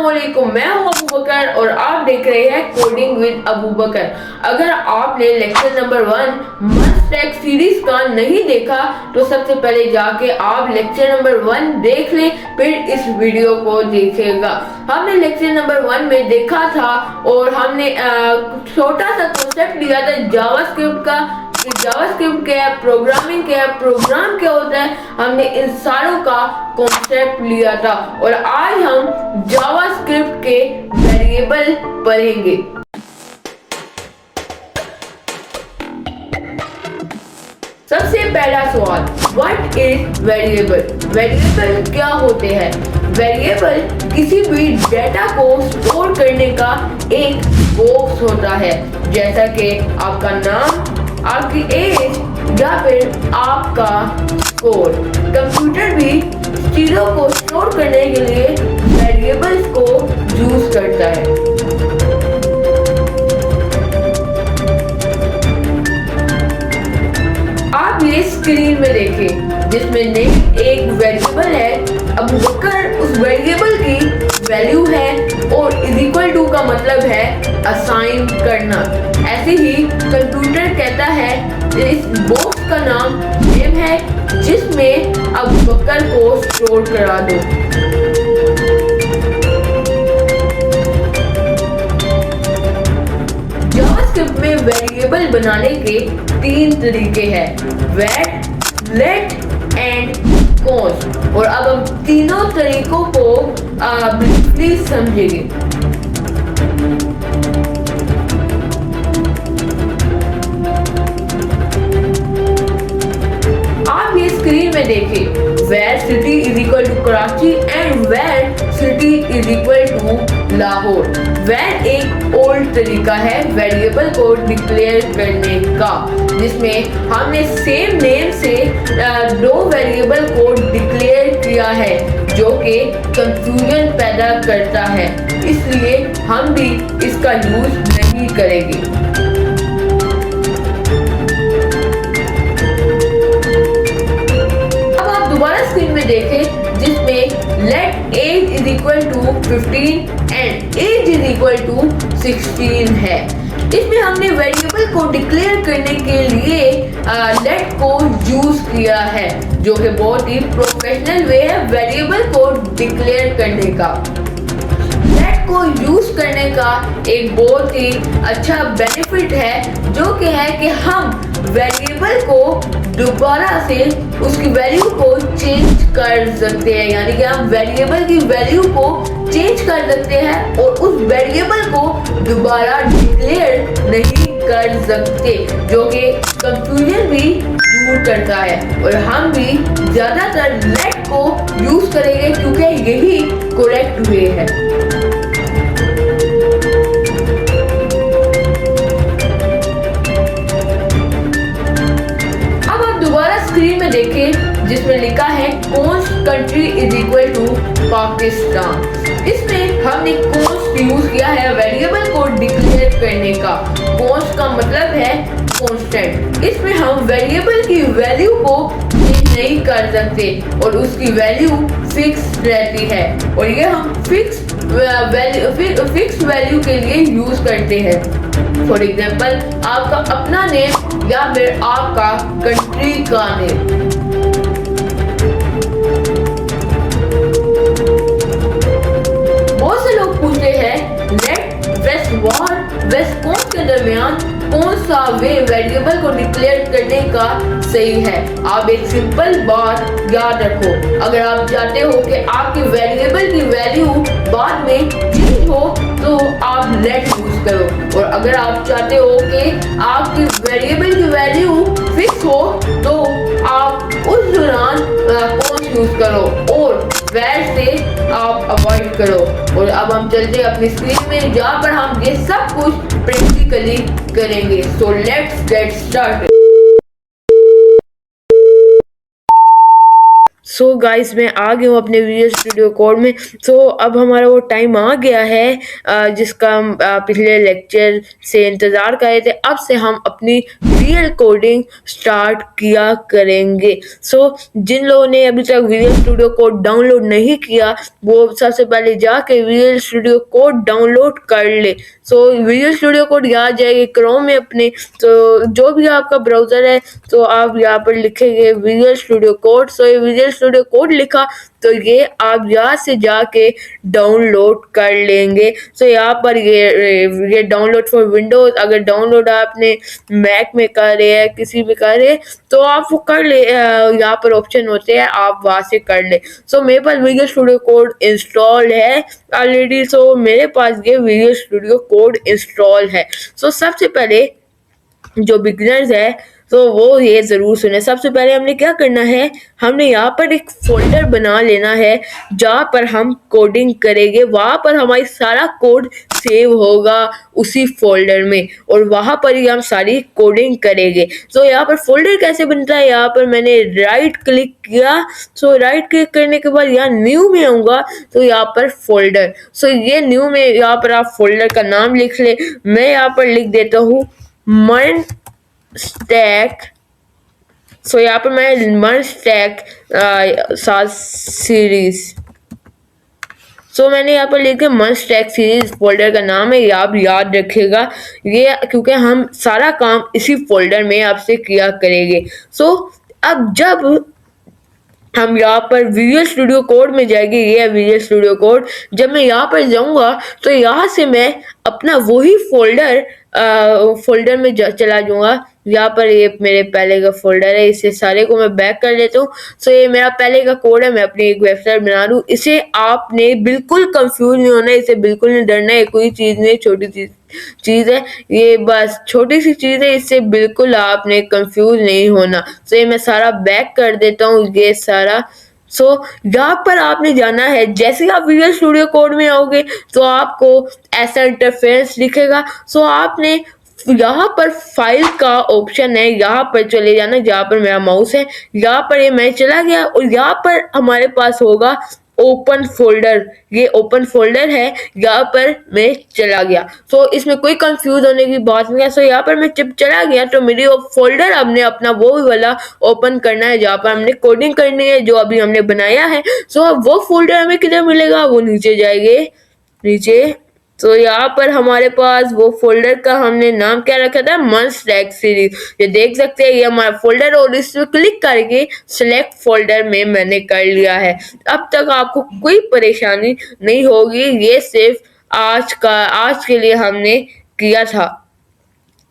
अस्सलामुअलैकुम, मैं हूं अबू बकर और आप देख रहे हैं कोडिंग विद अबू बकर। अगर आपने lecture number 1 must take series का नहीं देखा तो सबसे पहले जाके आप लेक्चर नंबर 1 देख लें, फिर इस वीडियो को देखिएगा। हमने लेक्चर नंबर 1 में देखा था और हमने छोटा सा कॉन्सेप्ट लिया था जावास्क्रिप्ट का। जावास्क्रिप्ट क्या है, प्रोग्रामिंग क्या है, प्रोग्राम क्या होता है, हमने इन सारों का कॉन्सेप्ट लिया था और आज हम जावास्क्रिप्ट के वेरिएबल पढ़ेंगे। सबसे पहला सवाल, व्हाट इज वेरिएबल? वेरिएबल क्या होते हैं? वेरिएबल किसी भी डेटा को स्टोर करने का एक बॉक्स होता है, जैसा कि आपका नाम, आपकी एज या फिर आपका स्कोर। कंप्यूटर भी चीजों को स्टोर करने के लिए वेरिएबल्स को यूज करता है। आप ये स्क्रीन में देखें जिसमें नेम एक वेरिएबल है, अबू बकर उस वेरिएबल की वैल्यू है और इज इक्वल टू का मतलब है असाइन करना। ऐसे ही कंप्यूटर कहता है इस बॉक्स का नाम नेम है जिसमें अबू बकर को स्टोर करा दो। जावास्क्रिप्ट में वेरिएबल बनाने के 3 तरीके हैं, वेट, लेट एंड कॉन्स्ट। और अब हम तीनों तरीकों को ब्रीफली समझेंगे। आप ये स्क्रीन में देखें, where city is equal to Karachi and where city is equal to Lahore. where एक ओल्ड तरीका है वेरिएबल को डिक्लेयर करने का, जिसमें हमने सेम नेम से 2 वेरिएबल को डिक्लेयर किया है जो कि कंफ्यूजन पैदा करता है, इसलिए हम भी इसका यूज नहीं करेंगे। स्क्रीन में देखें जिसमें let age is equal to 15 and age is equal to 16 है। इसमें हमने वेरिएबल को डिक्लेयर करने के लिए लेट को यूज किया है, जो कि बहुत ही प्रोफेशनल वे है वेरिएबल को डिक्लेयर करने का। लेट को यूज करने का एक बहुत ही अच्छा बेनिफिट है, जो कि है कि हम वेरिएबल को दोबारा से उसकी वैल्यू को चेंज कर सकते हैं, यानी कि हम वेरिएबल की वैल्यू को चेंज कर सकते हैं और उस वेरिएबल को दोबारा डिक्लेयर नहीं कर सकते, जो कि कंफ्यूजन भी दूर करता है। और हम भी ज्यादातर लेट को यूज करेंगे क्योंकि यही करेक्ट वे है। स्क्रीन में देखें जिसमें लिखा है कौन country is equal to Pakistan. इसमें हमने कॉन्स्ट यूज किया है वेरिएबल को डिक्लेयर करने का। कॉन्स्ट का मतलब है कांस्टेंट। इसमें हम वेरिएबल की वैल्यू को चेंज नहीं कर सकते और उसकी वैल्यू फिक्स रहती है, और ये हम फिक्स वैल्यू के लिए यूज करते हैं। फॉर एग्जाम्पल आपका अपना नेम या फिर आपका कंट्री का नेम। बहुत से लोग पूछते हैं लेट वेस्ट वॉर वेस्ट कौन के दरमियान कौन सा वे वेरिएबल को डिक्लेयर करने का सही है। आप एक सिंपल बात याद रखो, अगर आप चाहते हो कि आपके वेरिएबल की वैल्यू बाद में चेंज हो तो आप लेट यूज करो, और अगर आप चाहते हो कि आपकी वेरिएबल की वैल्यू फिक्स हो तो आप उस दौरान कॉन्स्ट यूज करो और वेर से आप अवॉइड करो। और अब हम चलते हैं अपनी स्क्रीन में जहाँ पर हम ये सब कुछ प्रैक्टिकली करेंगे। So let's get started. So guys मैं आ गया हूँ अपने विजुअल स्टूडियो कोड में। सो अब हमारा वो टाइम आ गया है जिसका हम पिछले लेक्चर से इंतज़ार कर रहे थे। अब से हम अपनी रियल कोडिंग स्टार्ट किया करेंगे। सो जिन लोगों ने अभी तक विजुअल स्टूडियो कोड डाउनलोड नहीं किया वो सबसे पहले जाके विजुअल स्टूडियो कोड डाउनलोड कर ले। सो विजुअल स्टूडियो कोड यहाँ जाएगी क्रोम में अपने, तो जो भी आपका ब्राउज़र है तो आप यहाँ पर लिखेंगे विजुअल स्टूडियो कोड। सो ये विजुअल स्टूडियो कोड लिखा तो ये आप यहाँ से जाके डाउनलोड कर लेंगे। सो यहाँ पर ये डाउनलोड फॉर विंडोज़, अगर डाउनलोड आपने मैक में कर रहे हैं किसी भी कर रहे तो आप वो कर ले, यहाँ पर ऑप्शन होते हैं आप वहाँ से कर ले। सो मेरे पास विजुअल स्टूडियो कोड इंस्टॉल है ऑलरेडी। सो मेरे पास ये विजुअल स्टूडियो कोड इंस्टॉल है। सो सबसे पहले जो बिगनर्स है तो वो ये ज़रूर सुने। सबसे पहले हमने क्या करना है, हमने यहाँ पर एक फोल्डर बना लेना है जहाँ पर हम कोडिंग करेंगे। वहाँ पर हमारी सारा कोड सेव होगा उसी फोल्डर में और वहाँ पर ही हम सारी कोडिंग करेंगे। तो यहाँ पर फोल्डर कैसे बनता है, यहाँ पर मैंने राइट क्लिक किया। सो राइट क्लिक करने के बाद यहाँ न्यू में आऊँगा तो यहाँ पर फोल्डर। सो ये न्यू में यहाँ पर आप फोल्डर का नाम लिख ले। मैं यहाँ पर लिख देता हूँ मन स्टैक। सो यहाँ पर मैं मन स्टैक सीरीज। सो मैंने यहाँ पर लिख के मन स्टैक सीरीज फोल्डर का नाम है, ये आप याद रखिएगा ये, क्योंकि हम सारा काम इसी फोल्डर में आपसे किया करेंगे। सो अब जब हम यहाँ पर विजुअल स्टूडियो कोड में जाएंगे, ये है विजुअल स्टूडियो कोड। जब मैं यहाँ पर जाऊँगा तो यहाँ से मैं अपना वही फोल्डर में चला जाऊँगा। यहाँ पर ये मेरे पहले का फोल्डर है, इसे सारे को मैं बैक कर लेता हूँ। सो ये मेरा पहले का कोड है, मैं अपनी एक वेबसाइट बना लूँ। इसे आपने बिल्कुल कंफ्यूज नहीं होना, इसे बिल्कुल नहीं डरना है, कोई चीज़ नहीं, छोटी चीज़ है ये, बस छोटी सी चीज़ है, इससे बिल्कुल आपने कंफ्यूज नहीं होना। सो ये मैं सारा बैक कर देता हूँ ये सारा। सो यहाँ पर आपने जाना है, जैसे ही आप विजुअल स्टूडियो कोड में आओगे तो आपको ऐसा इंटरफेस दिखेगा। सो आपने यहाँ पर फाइल का ऑप्शन है, यहाँ पर चले जाना जहाँ पर मेरा माउस है। यहाँ पर ये मैं चला गया और यहाँ पर हमारे पास होगा ओपन फोल्डर। ये ओपन फोल्डर है, यहाँ पर मैं चला गया। सो इसमें कोई कंफ्यूज होने की बात नहीं है। सो यहाँ पर मैं जब चला गया तो मेरी वो फोल्डर हमने अपना वो वाला ओपन करना है जहाँ पर हमने कोडिंग करनी है जो अभी हमने बनाया है। सो अब वो फोल्डर हमें किधर मिलेगा, वो नीचे जाएंगे नीचे। तो यहाँ पर हमारे पास वो फोल्डर का हमने नाम क्या रखा था, मन स्टैक सीरीज। ये देख सकते हैं ये हमारा फोल्डर, और इस पर क्लिक करके सिलेक्ट फोल्डर में मैंने कर लिया है। अब तक आपको कोई परेशानी नहीं होगी, ये सिर्फ आज के लिए हमने किया था।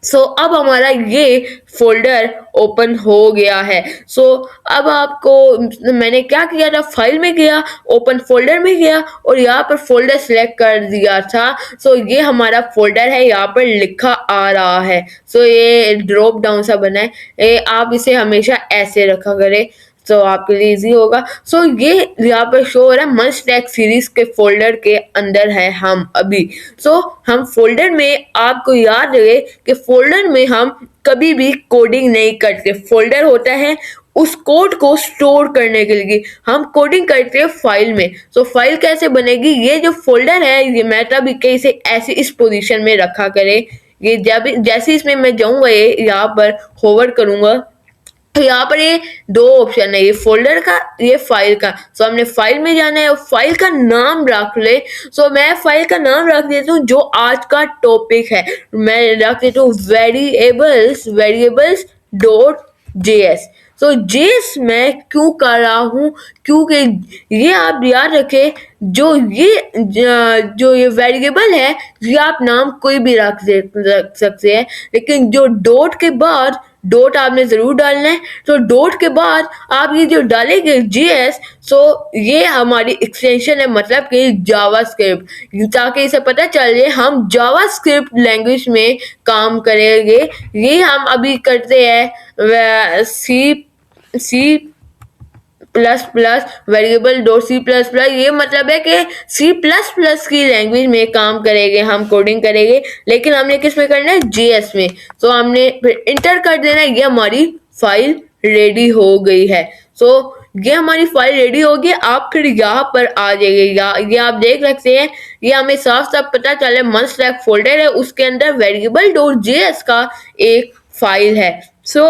सो अब हमारा ये फोल्डर ओपन हो गया है। सो अब आपको मैंने क्या किया था, फाइल में गया, ओपन फोल्डर में गया और यहाँ पर फोल्डर सिलेक्ट कर दिया था। सो ये हमारा फोल्डर है, यहाँ पर लिखा आ रहा है। सो ये ड्रॉप डाउन सा बना है, आप इसे हमेशा ऐसे रखा करें तो आपके लिए इजी होगा। सो ये यहाँ पर शो हो रहा है मन स्टैक सीरीज के फोल्डर के अंदर है हम अभी। सो हम फोल्डर में, आपको याद रहे कि फोल्डर में हम कभी भी कोडिंग नहीं करते। फोल्डर होता है उस कोड को स्टोर करने के लिए, हम कोडिंग करते हैं फाइल में। तो फाइल कैसे बनेगी, ये जो फोल्डर है ये मैं तब इसे ऐसे इस पोजीशन में रखा करे। ये जब जैसे इसमें मैं जाऊंगा, ये यहाँ पर होवर करूंगा तो यहाँ पर ये दो ऑप्शन है, ये फोल्डर का, ये फाइल का। सो हमने फाइल में जाना है और फाइल का नाम रख ले। सो मैं फाइल का नाम रख देता हूँ जो आज का टॉपिक है, मैं रख देता हूँ वेरिएबल्स डॉट जेएस। सो जेएस मैं क्यों कर रहा हूँ, क्योंकि ये आप याद रखें जो ये वेरिएबल है ये आप नाम कोई भी रख सकते हैं, लेकिन जो डॉट के बाद, डॉट आपने जरूर डालना है। तो डॉट के बाद आप ये जो डालेंगे जेएस, सो ये हमारी एक्सटेंशन है, मतलब कि जावास्क्रिप्ट, ताकि इसे पता चल जाए हम जावास्क्रिप्ट लैंग्वेज में काम करेंगे। ये हम अभी करते हैं C plus plus variable dot C plus plus, ये मतलब है कि सी प्लस प्लस की लैंग्वेज में काम करेंगे, हम कोडिंग करेंगे, लेकिन हमने किस में करना है, जेएस में। तो हमने फिर इंटर कर देना है, ये हमारी फाइल रेडी हो गई है। सो ये हमारी फाइल रेडी होगी। आप फिर यहाँ पर आ जाइए, ये आप देख सकते हैं, ये हमें साफ साफ पता चले monster फोल्डर है, उसके अंदर variable.js का एक फाइल है। सो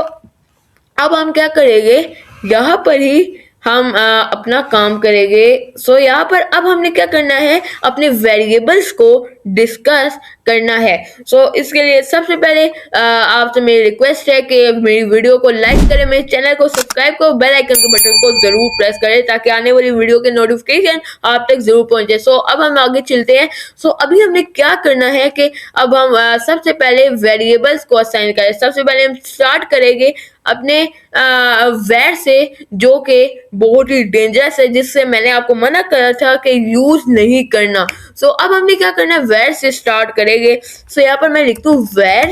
अब हम क्या करेंगे, यहाँ पर ही हम अपना काम करेंगे। सो यहाँ पर अब हमने क्या करना है, अपने वेरिएबल्स को डिस्कस करना है। सो इसके लिए सबसे पहले आपसे मेरी रिक्वेस्ट है कि मेरी वीडियो को लाइक करें, मेरे चैनल को सब्सक्राइब करो, बेल आइकन के बटन को जरूर प्रेस करें ताकि आने वाली वीडियो के नोटिफिकेशन आप तक जरूर पहुंचे। सो अब हम आगे चलते हैं। सो अभी हमने क्या करना है कि अब हम सबसे पहले वेरिएबल्स को असाइन करें। सबसे पहले हम स्टार्ट करेंगे अपने वैर से, जो कि बहुत ही डेंजरस है, जिससे मैंने आपको मना करा था कि यूज नहीं करना। सो अब हमने क्या करना है, वैर से स्टार्ट करेंगे। सो यहाँ पर मैं लिखता हूँ var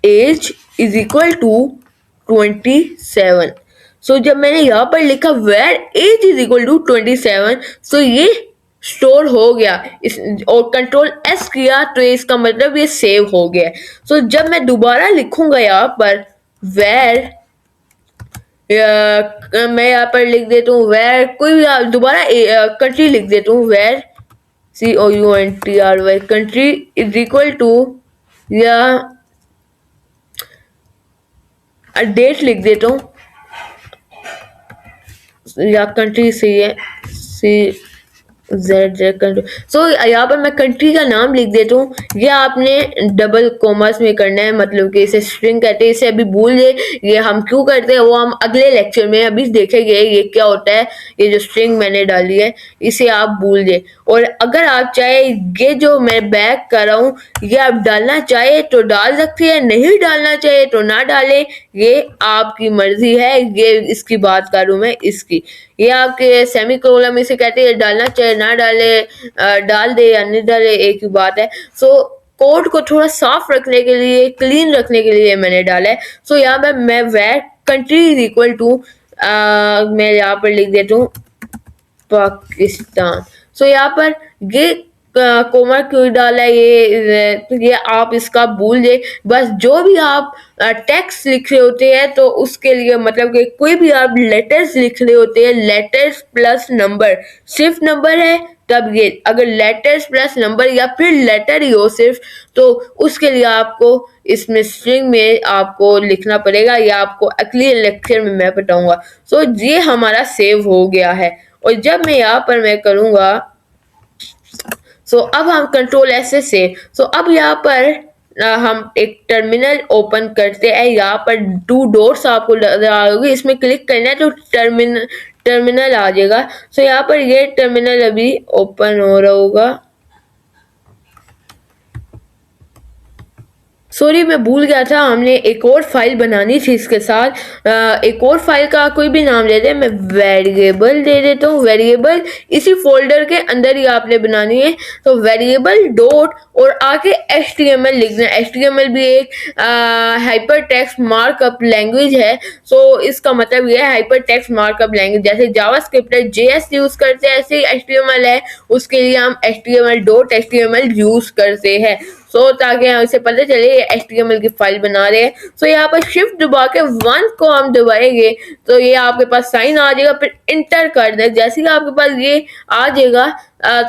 age is equal to 27। So जब मैंने यहाँ पर लिखा var age is equal to 27, so ये स्टोर हो गया और कंट्रोल एस किया तो इसका मतलब ये सेव हो गया। सो जब मैं दोबारा लिखूंगा यहाँ पर वेर, मैं यहाँ पर लिख देता हूँ वेर, कोई भी दोबारा कंट्री लिख देता हूँ, var COUNTRY country is equal to, या डेट लिख देता हूँ, या कंट्री सही है CZ कंट्री। सो यहाँ पर मैं कंट्री का नाम लिख देता हूँ। ये आपने डबल कॉमर्स में करना है, मतलब कि इसे स्ट्रिंग कहते हैं। इसे अभी भूल जाए, ये हम क्यों करते हैं वो हम अगले लेक्चर में अभी देखेंगे ये क्या होता है। ये जो स्ट्रिंग मैंने डाली है इसे आप भूल जाए, और अगर आप चाहे ये जो मैं बैक कर रहा हूँ ये आप डालना चाहे तो डाल सकते हैं, नहीं डालना चाहे तो ना डालें, ये आपकी मर्जी है। ये इसकी बात करूँ मैं, इसकी ये आपके सेमी कोलम इसे कहते हैं, डालना चाहे ना डाले, डाल दे या नहीं डाले एक ही बात है। सो कोड को थोड़ा साफ रखने के लिए, क्लीन रखने के लिए मैंने डाला है। सो यहाँ पर मैं var country is equal to, मैं यहाँ पर लिख देता हूँ पाकिस्तान। सो यहाँ पर ये कोमा क्यों डाला है, ये आप इसका भूल जाए। बस जो भी आप टेक्स्ट लिख रहे होते हैं तो उसके लिए, मतलब कि कोई भी आप लेटर्स लिख रहे होते हैं, लेटर्स प्लस नंबर, सिर्फ नंबर है तब ये, अगर लेटर्स प्लस नंबर या फिर लेटर ही हो सिर्फ, तो उसके लिए आपको इसमें स्ट्रिंग में आपको लिखना पड़ेगा, या आपको अगले लेक्चर में मैं बताऊंगा। सो ये हमारा सेव हो गया है, और जब मैं यहाँ पर मैं करूंगा, सो अब हम कंट्रोल एस से सेव। सो अब यहाँ पर हम एक टर्मिनल ओपन करते हैं। यहाँ पर 2 डॉट्स आपको नजर आओगे, इसमें क्लिक करना है तो टर्मिनल आ जाएगा। सो यहाँ पर ये टर्मिनल अभी ओपन हो रहा होगा। सॉरी मैं भूल गया था, हमने एक और फाइल बनानी थी इसके साथ। एक और फाइल का कोई भी नाम ले दे, मैं वेरिएबल दे देता हूँ। वेरिएबल इसी फोल्डर के अंदर ही आपने बनानी है। तो वेरिएबल डॉट और आगे HTML लिखना है। HTML भी एक हाइपर टेक्स्ट मार्कअप लैंग्वेज है। सो इसका मतलब ये है हाइपर टेक्स्ट मार्कअप लैंग्वेज, जैसे जावास्क्रिप्ट है, JS यूज करते हैं, ऐसे ही HTML है, उसके लिए हम HTML यूज करते हैं। सो ताकि उसे पता चले HTML की फाइल बना रहे हैं। सो यहाँ पर शिफ्ट दबा के 1 को हम दबाएंगे तो ये आपके पास साइन आ जाएगा, फिर इंटर कर दे। जैसे ही आपके पास ये आ जाएगा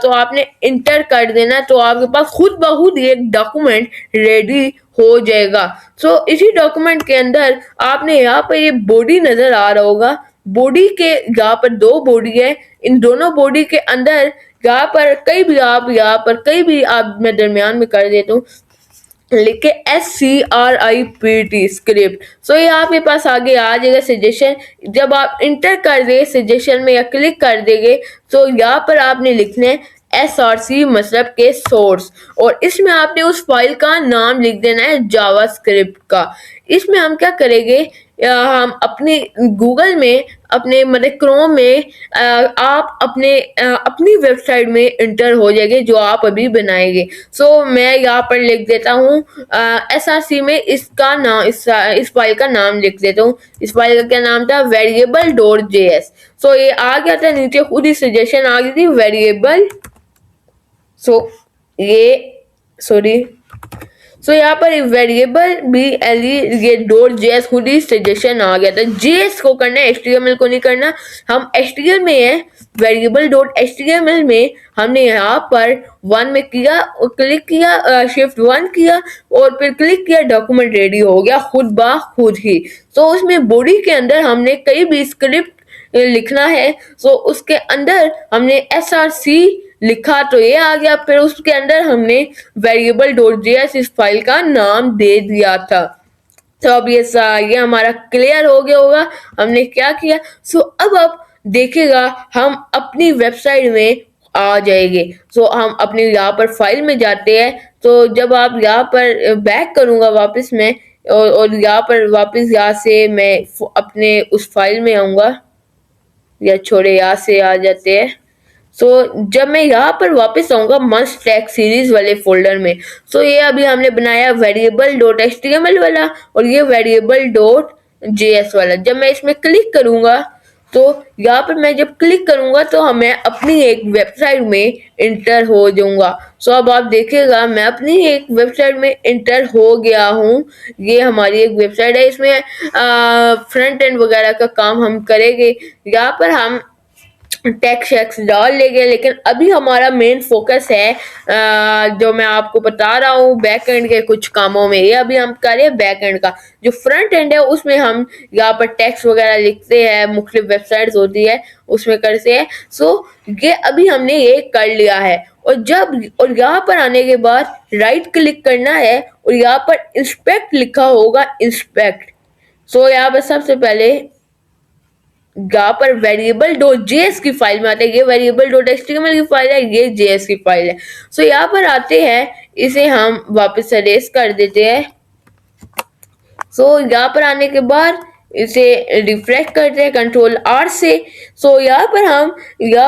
तो आपने इंटर कर देना, तो आपके पास खुद ब खुद एक डॉक्यूमेंट रेडी हो जाएगा। सो इसी डॉक्यूमेंट के अंदर आपने यहाँ पर ये बॉडी नजर आ रहा होगा। बॉडी के यहाँ पर 2 बॉडी है, इन दोनों बॉडी के अंदर यहाँ पर कई भी आप मैं दरमियान में कर देता हूँ, लिख के SCRIPT स्क्रिप्ट। सो ये आपके पास आगे आ जाएगा सजेशन। जब आप इंटर कर दे सजेशन में या क्लिक कर देंगे तो यहाँ पर आपने लिखना है SRC, मतलब के सोर्स, और इसमें आपने उस फाइल का नाम लिख देना है जावास्क्रिप्ट का। इसमें हम क्या करेंगे, हम अपने गूगल में, अपने मतलब क्रोम में आप अपनी वेबसाइट में इंटर हो जाएंगे जो आप अभी बनाएंगे। सो मैं यहाँ पर लिख देता हूँ SRC में इसका नाम, इस फाइल का नाम लिख देता हूँ। इस फाइल का क्या नाम था, variable.js। सो ये आ गया था नीचे, खुद ही सजेशन आ गई थी वेरिएबल। सो ये सॉरी सो यहाँ पर वेरिएबल भी ये डॉट जेएस खुद ही सजेशन आ गया था। जेएस को करना है, एचटीएमएल को नहीं करना। हम एचटीएमएल में है, वेरिएबल डॉट एचटीएमएल में हमने यहाँ पर 1 में किया और क्लिक किया, शिफ्ट 1 किया और फिर क्लिक किया, डॉक्यूमेंट रेडी हो गया खुद बा खुद ही। तो उसमें बॉडी के अंदर हमने कई भी स्क्रिप्ट लिखना है, सो उसके अंदर हमने src लिखा तो ये आ गया। फिर उसके अंदर हमने वेरिएबल डॉट जेएस इस फाइल का नाम दे दिया था। तो अब ये हमारा क्लियर हो गया होगा हमने क्या किया। सो अब आप देखेगा हम अपनी वेबसाइट में आ जाएंगे। सो हम अपनी यहाँ पर फाइल में जाते हैं। तो जब आप यहाँ पर बैक करूंगा वापस मैं और यहाँ पर वापस यहाँ से मैं अपने उस फाइल में आऊंगा, या छोड़े यहाँ से आ जाते हैं। सो जब मैं यहाँ पर वापस आऊंगा मस्ट टैग सीरीज वाले फोल्डर में, सो ये अभी हमने बनाया वेरिएबल डॉट एचटीएमएल वाला और ये वेरिएबल डॉट जेएस वाला। जब मैं इसमें क्लिक करूंगा तो यहाँ पर मैं जब क्लिक करूंगा तो हमें अपनी एक वेबसाइट में इंटर हो जाऊंगा। सो अब आप देखेगा मैं अपनी एक वेबसाइट में इंटर हो गया हूँ। ये हमारी एक वेबसाइट है, इसमें फ्रंट एंड वगैरह का काम हम करेंगे। यहाँ पर हम टेक्स्ट शेक्स डाल लेंगे, लेकिन अभी हमारा मेन फोकस है जो मैं आपको बता रहा हूँ बैक एंड के कुछ कामों में। ये अभी हम करें बैक एंड का। जो फ्रंट एंड है उसमें हम यहाँ पर टेक्स्ट वगैरह लिखते हैं, मुख्तलिफ वेबसाइट्स होती है उसमें करते हैं। सो ये अभी हमने ये कर लिया है। और यहाँ पर आने के बाद राइट क्लिक करना है और यहाँ पर इंस्पेक्ट लिखा होगा, इंस्पेक्ट। सो यहाँ पर सबसे पहले यहाँ पर वेरिएबल डॉट जेएस की फाइल में आते हैं। ये वेरिएबल डॉट एचटीएमएल की फाइल है, ये जेएस की फाइल है। सो यहाँ पर आते हैं, इसे हम वापस एरेज कर देते हैं। सो यहाँ पर आने के बाद इसे रिफ्रेश करते हैं कंट्रोल आर से। सो यहाँ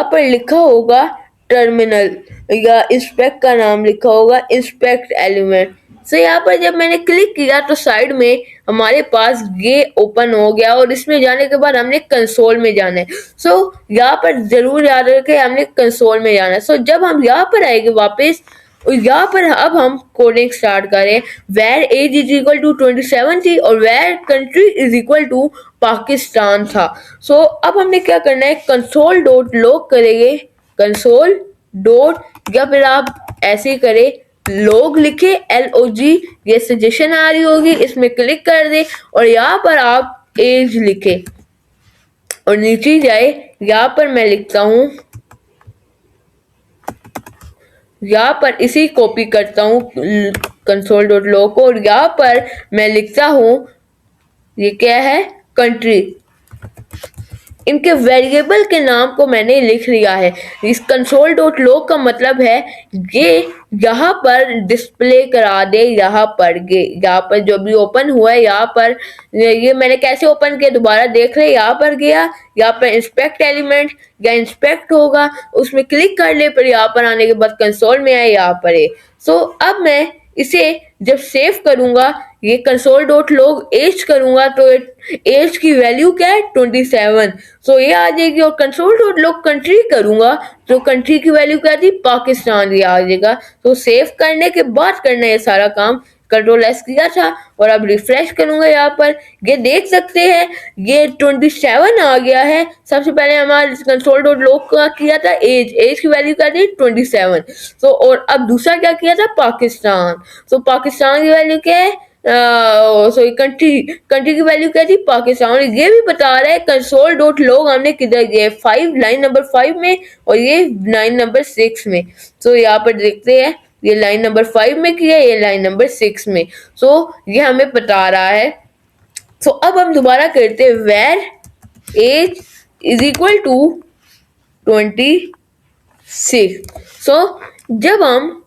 पर लिखा होगा टर्मिनल, या इंस्पेक्ट का नाम लिखा होगा, इंस्पेक्ट एलिमेंट। सो यहाँ पर जब मैंने क्लिक किया तो साइड में हमारे पास ये ओपन हो गया और इसमें जाने के बाद हमने कंसोल में जाना है। सो यहाँ पर जरूर याद रखें हमने कंसोल में जाना है। सो जब हम यहाँ पर आएंगे वापस, यहाँ पर अब हम कोडिंग स्टार्ट करें। Var age is equal to 27 थी और var country is equal to Pakistan था। सो अब हमने क्या करना है, कंसोल डॉट लॉग करेंगे, कंसोल डॉट, या फिर आप ऐसे ही करें लॉग लिखे LOG, ये सजेशन आ रही होगी, इसमें क्लिक कर दे और यहाँ पर आप एज लिखे और नीचे जाए। यहाँ पर मैं लिखता हूँ, यहाँ पर इसी कॉपी करता हूँ कंसोल डॉट लॉग को और यहाँ पर मैं लिखता हूँ, ये क्या है, कंट्री। इनके वेरिएबल के नाम को मैंने लिख लिया है। इस कंसोल डॉट लॉग का मतलब है ये यहाँ पर डिस्प्ले करा दे। यहाँ पर जो भी ओपन हुआ है, यहाँ पर ये मैंने कैसे ओपन किया दोबारा देख रहे। यहाँ पर गया, यहाँ पर इंस्पेक्ट एलिमेंट या इंस्पेक्ट होगा, उसमें क्लिक कर ले, पर यहाँ पर आने के बाद कंसोल में आए, यहाँ पर है। सो अब मैं इसे जब सेव करूंगा, ये कंसोल डॉट लॉग एज करूंगा तो एज की वैल्यू क्या है, 27। सो ये आ जाएगी। और कंसोल डॉट लॉग कंट्री करूंगा तो कंट्री की वैल्यू क्या थी, पाकिस्तान, ये आ जाएगा। तो सेव करने के बाद करना है सारा काम, कंट्रोल S किया था और अब रिफ्रेश करूंगा। यहाँ पर ये देख सकते हैं ये 27 आ गया है। सबसे पहले हमारे कंसोल डॉट लॉग का किया था एज की वैल्यू क्या थी, 27। सो और अब दूसरा क्या किया था, पाकिस्तान। सो पाकिस्तान की वैल्यू क्या है, सॉरी कंट्री की वैल्यू क्या थी, पाकिस्तान। और ये भी बता रहा है कंसोल डॉट लॉग हमने किधर गया, 5 लाइन नंबर 5 में और ये लाइन नंबर 6 में। सो यहाँ पर देखते हैं ये लाइन नंबर 5 में किया, ये लाइन नंबर 6 में। सो ये हमें बता रहा है। सो अब हम दोबारा करते हैं, var age is equal to 26। So जब हम,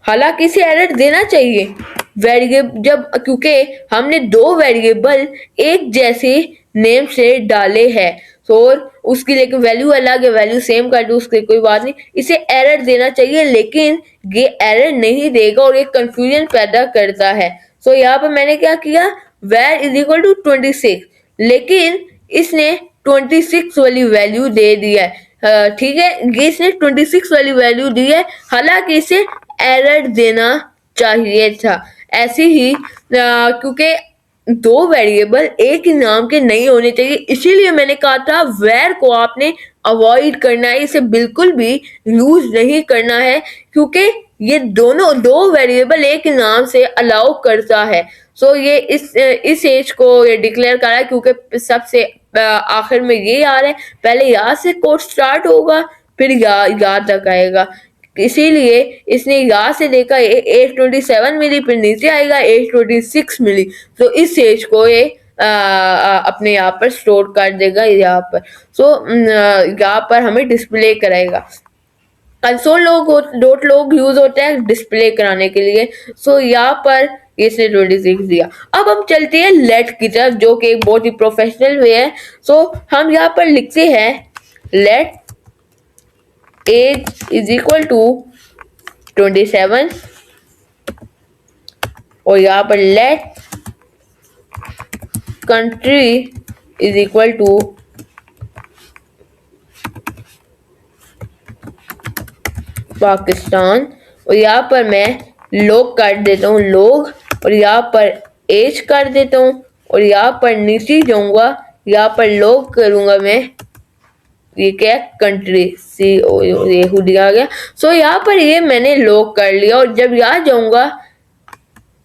हालांकि इसे एरर देना चाहिए वेरिएबल जब, क्योंकि हमने दो वेरिएबल एक जैसे नेम से डाले हैं। तो उसकी लेकिन वैल्यू अलग है, वैल्यू सेम कर दो, उसकी कोई बात नहीं। इसे एरर देना चाहिए लेकिन ये एरर नहीं देगा और ये कंफ्यूजन पैदा करता है। सो यहाँ पर मैंने क्या किया, वेर इज इक्वल टू 26, लेकिन इसने 26 वाली वैल्यू दे दिया है। ठीक है, ये इसने 26 वाली वैल्यू दी है, हालांकि इसे एरर देना चाहिए था। ऐसे ही क्योंकि दो वेरिएबल एक ही नाम के नहीं होने चाहिए, इसीलिए मैंने कहा था वेर को आपने अवॉइड करना है, इसे बिल्कुल भी यूज नहीं करना है क्योंकि ये दोनों दो वेरिएबल एक ही नाम से अलाउ करता है। सो ये इस एज को ये डिक्लेयर करा है क्योंकि सबसे आखिर में ये आ रहा है, पहले यहाँ से कोड स्टार्ट होगा फिर यहाँ तक आएगा, इसीलिए इसने यहाँ से देखा 827 मिली, फिर नीचे आएगा 826 मिली, तो इस एज को ये अपने यहाँ पर स्टोर कर देगा यहाँ पर। सो यहाँ पर हमें डिस्प्ले कराएगा। कंसोल डॉट लॉग यूज होता है डिस्प्ले कराने के लिए। सो यहाँ पर इसने 26 दिया। अब हम चलते हैं लेट की तरफ, जो कि एक बहुत ही प्रोफेशनल वे है। सो हम यहाँ पर लिखते हैं let age is equal to 27 और यहाँ पर let country is equal to Pakistan, और यहाँ पर मैं लोग कर देता हूँ लोग, और यहाँ पर एज कर देता हूँ, और यहाँ पर नीचे जाऊंगा, यहाँ पर लोग करूंगा मैं, ये क्या कंट्री सी ओ ये हुडी आ गया। सो यहाँ पर ये मैंने लोग कर लिया, और जब यहाँ जाऊंगा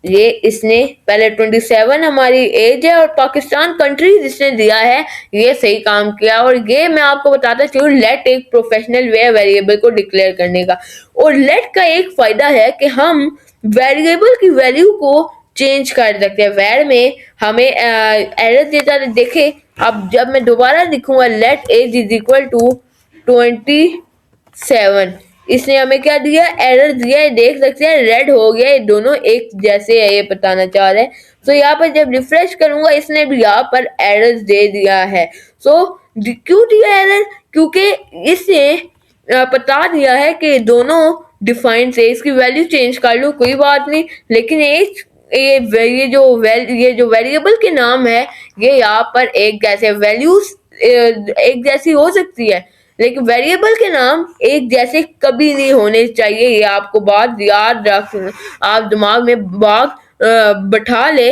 ये इसने पहले 27 हमारी एज है और पाकिस्तान कंट्री जिसने दिया है ये सही काम किया। और ये मैं आपको बताता चलूँ, लेट एक प्रोफेशनल वे है वेरिएबल को डिक्लेयर करने का। और लेट का एक फायदा है कि हम वेरिएबल की वैल्यू को चेंज कर सकते हैं। वेर में हमें एरर देता है, देखे अब जब मैं दोबारा लिखूंगा let age is equal to 27, इसने हमें क्या दिया, एरर दिया है, देख सकते हैं रेड हो गया, ये दोनों एक जैसे है, ये बताना चाह रहे हैं। सो यहाँ पर जब रिफ्रेश करूंगा इसने भी यहाँ पर एरर दे दिया है। सो क्यों दिया एरर, क्योंकि इसने बता दिया है कि दोनों डिफाइंड है, इसकी वैल्यू चेंज कर लो कोई बात नहीं, लेकिन ये जो वेरिएबल के नाम है ये यहाँ पर एक जैसे वैल्यूज एक जैसी हो सकती है, लेकिन वेरिएबल के नाम एक जैसे कभी नहीं होने चाहिए। ये आपको बात याद रख, आप दिमाग में बात बैठा ले,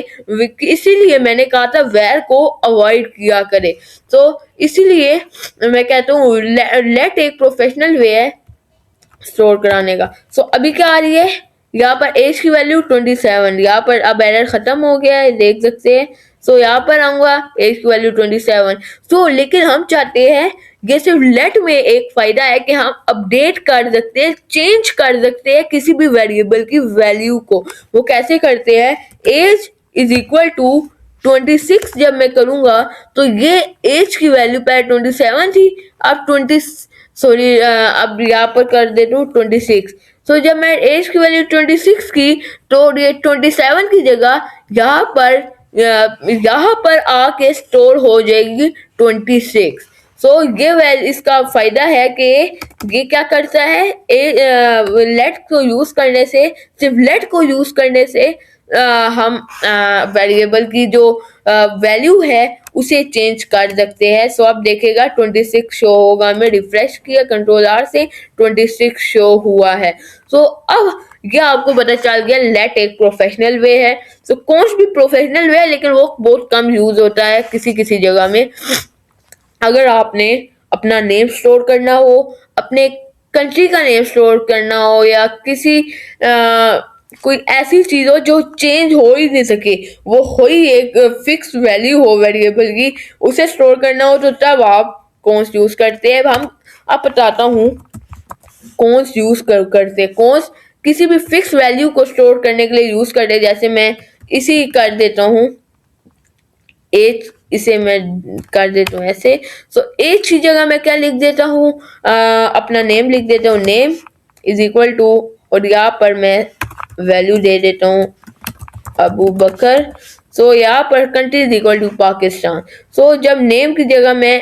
इसीलिए मैंने कहा था वेर को अवॉइड किया करे। तो इसीलिए मैं कहता हूँ लेट एक प्रोफेशनल वे है स्टोर कराने का। सो अभी क्या आ रही है, यहाँ पर एज की वैल्यू 27, यहाँ पर अब एरर खत्म हो गया है, देख सकते हैं। सो यहाँ पर आऊंगा एज की वैल्यू 27। सो लेकिन हम चाहते हैं, ये सिर्फ लेट में एक फायदा है कि हम अपडेट कर सकते हैं, चेंज कर सकते हैं किसी भी वेरिएबल की वैल्यू को। वो कैसे करते हैं, एज इज इक्वल टू 26 जब मैं करूंगा तो ये एज की वैल्यू पहले 27 थी, अब अब यहाँ पर कर देता हूँ 26। सो जब मैं एज की वैल्यू 26 की तो ये 27 की जगह यहाँ पर आके स्टोर हो जाएगी 26। सो ये इसका फायदा है कि ये क्या करता है, लेट को यूज करने से, सिर्फ लेट को यूज करने से हम वेरिएबल की जो वैल्यू है उसे चेंज कर सकते हैं। सो अब देखेगा 26 शो होगा, मैं रिफ्रेश किया कंट्रोल आर से 26 शो हुआ है। सो अब यह आपको पता चल गया लेट एक प्रोफेशनल वे है। सो कौन भी प्रोफेशनल वे है, लेकिन वो बहुत कम यूज होता है किसी किसी जगह में। अगर आपने अपना नेम स्टोर करना हो, अपने कंट्री का नेम स्टोर करना हो, या किसी कोई ऐसी चीज हो जो चेंज हो ही नहीं सके, वो हो ही एक फिक्स वैल्यू हो वेरिएबल की, उसे स्टोर करना हो, तो तब आप कौन यूज करते हैं। हम अब बताता हूँ कौन यूज करते, कौन किसी भी फिक्स वैल्यू को स्टोर करने के लिए यूज करते। जैसे मैं इसी कर देता हूँ एज, इसे मैं कर देता हूँ ऐसे। सो एज की जगह मैं क्या लिख देता हूँ, अपना नेम लिख देता हूँ, नेम इज इक्वल टू, और यहाँ पर मैं वैल्यू दे देता हूँ अबू बकर। सो यहाँ पर country is equal to Pakistan. So जब नेम की जगह मैं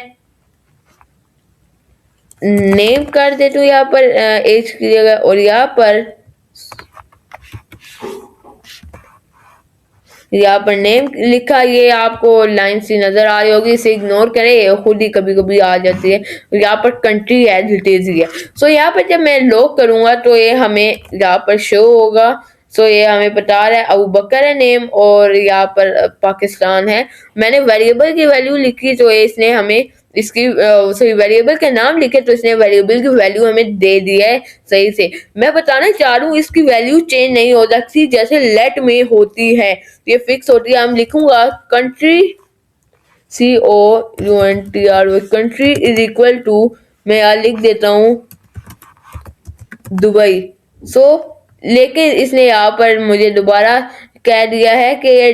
नेम कर देता हूँ यहाँ पर एज की जगह, और यहाँ पर नेम लिखा, ये आपको लाइन सी नजर आ रही होगी, इसे इग्नोर करें, खुद ही कभी कभी आ जाती है। यहाँ पर कंट्री एज इट इज है। सो यहाँ पर जब मैं लॉग करूंगा तो ये हमें यहाँ पर शो होगा सो ये हमें बता रहा है अबू बकर है नेम और यहाँ पर पाकिस्तान है। मैंने वेरिएबल की वैल्यू लिखी तो इसने हमें इसकी सॉरी वेरिएबल का नाम लिखे तो इसने वेरिएबल की वैल्यू हमें दे दी है सही से। मैं बताना चाह रहा हूँ इसकी वैल्यू चेंज नहीं हो सकती जैसे लेट में होती है, ये फिक्स होती है। हम लिखूंगा country COUNTR country is equal to, मैं यहाँ लिख देता हूँ दुबई। सो लेकिन इसने यहाँ पर मुझे दोबारा कह दिया है कि ये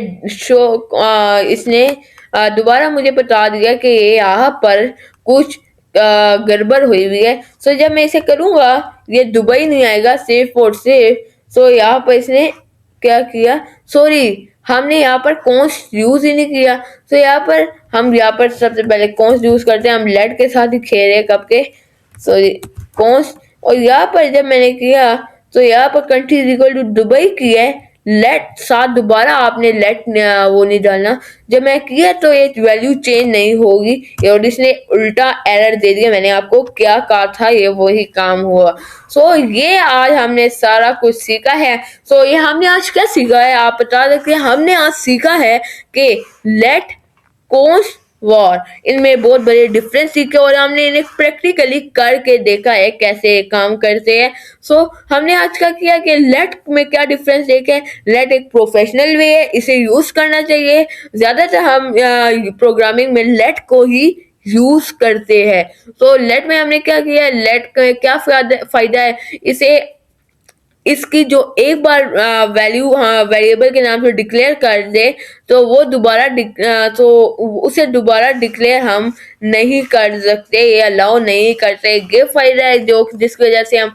इसने दोबारा मुझे बता दिया कि ये यहाँ पर कुछ गड़बड़ हुई हुई है। सो जब मैं इसे करूँगा ये दुबई नहीं आएगा सिर्फ और सिर्फ। सो यहाँ पर इसने क्या किया, सॉरी हमने यहाँ पर कॉन्स्ट यूज ही नहीं किया। तो यहाँ पर हम यहाँ पर सबसे पहले कॉन्स्ट यूज करते हैं, हम लेट के साथ ही खेल रहे कब के, सॉरी कॉन्स्ट। और यहाँ पर जब मैंने किया तो यहाँ पर country is equal to Dubai किया है, लेट साथ दोबारा आपने लेट वो नहीं डालना। जब मैं किया तो ये वैल्यू चेंज नहीं होगी और इसने उल्टा एरर दे दिया। मैंने आपको क्या कहा था ये वही काम हुआ। सो ये आज हमने सारा कुछ सीखा है। सो ये हमने आज क्या सीखा है आप बता सकते हैं। हमने आज सीखा है कि लेट, कॉन्स्ट, वॉर, इनमें बहुत बड़े डिफरेंस सीखे और हमने इन्हें प्रैक्टिकली करके देखा है कैसे काम करते हैं। सो हमने आज का किया कि लेट में क्या डिफरेंस देखे। लेट एक प्रोफेशनल वे है, इसे यूज करना चाहिए। ज्यादातर हम प्रोग्रामिंग में लेट को ही यूज करते हैं। तो लेट में हमने क्या किया, लेट का क्या फायदा है, इसे इसकी जो एक बार वैल्यू वेरिएबल के नाम से डिक्लेयर कर दे तो वो दोबारा तो उसे दोबारा डिक्लेयर हम नहीं कर सकते, ये अलाउ नहीं करते। ये फायदा है जो जिसकी वजह से हम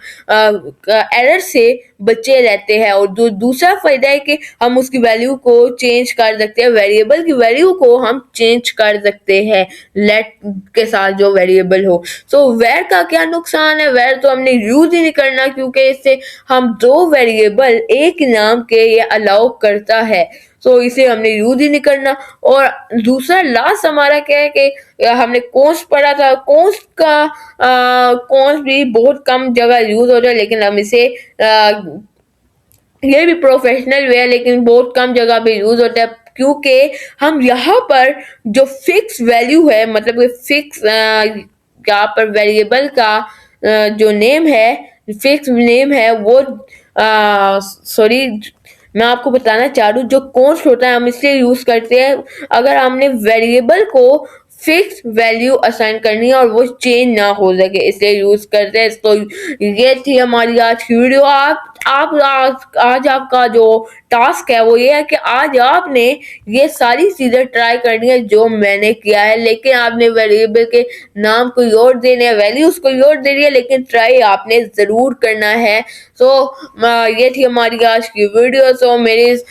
एरर से बचे रहते हैं। और जो दूसरा फायदा है कि हम उसकी वैल्यू को चेंज कर सकते हैं, वेरिएबल की वैल्यू को हम चेंज कर सकते हैं लेट के साथ जो वेरिएबल हो। सो वेर का क्या नुकसान है, वेर तो हमने यूज ही नहीं करना क्योंकि इससे हम दो वेरिएबल एक नाम के ये अलाउ करता है। सो इसे हमने यूज ही नहीं करना। और दूसरा लास्ट हमारा क्या है कि हमने कॉन्स्ट पढ़ा था, कॉन्स्ट का कॉन्स्ट भी बहुत कम जगह यूज होता है लेकिन हम इसे ये भी प्रोफेशनल वे है लेकिन बहुत कम जगह पे यूज होता है क्योंकि हम यहाँ पर जो फिक्स वैल्यू है, मतलब फिक्स यहाँ पर वेरिएबल का जो नेम है, फिक्स नेम है वो सॉरी मैं आपको बताना चाह रहा हूँ जो कॉन्स्ट होता है हम इसलिए यूज करते हैं अगर हमने वेरिएबल को फिक्स वैल्यू असाइन करनी है और वो चेंज ना हो सके, इसलिए यूज करते हैं। तो ये थी हमारी आज की वीडियो। आज आपका जो टास्क है वो ये है कि आज आपने ये सारी चीजें ट्राई करनी है जो मैंने किया है, लेकिन आपने वेरिएबल के नाम को और देने हैं, वैल्यूज को और देनी है, लेकिन ट्राई आपने जरूर करना है। सो ये थी हमारी आज की वीडियो। सो मेरी इस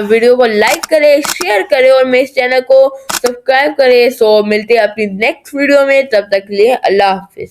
वीडियो को लाइक करें, शेयर करें और मेरे इस चैनल को सब्सक्राइब करें। सो मिलते हैं अपनी नेक्स्ट वीडियो में, तब तक के लिए अल्लाह हाफिज।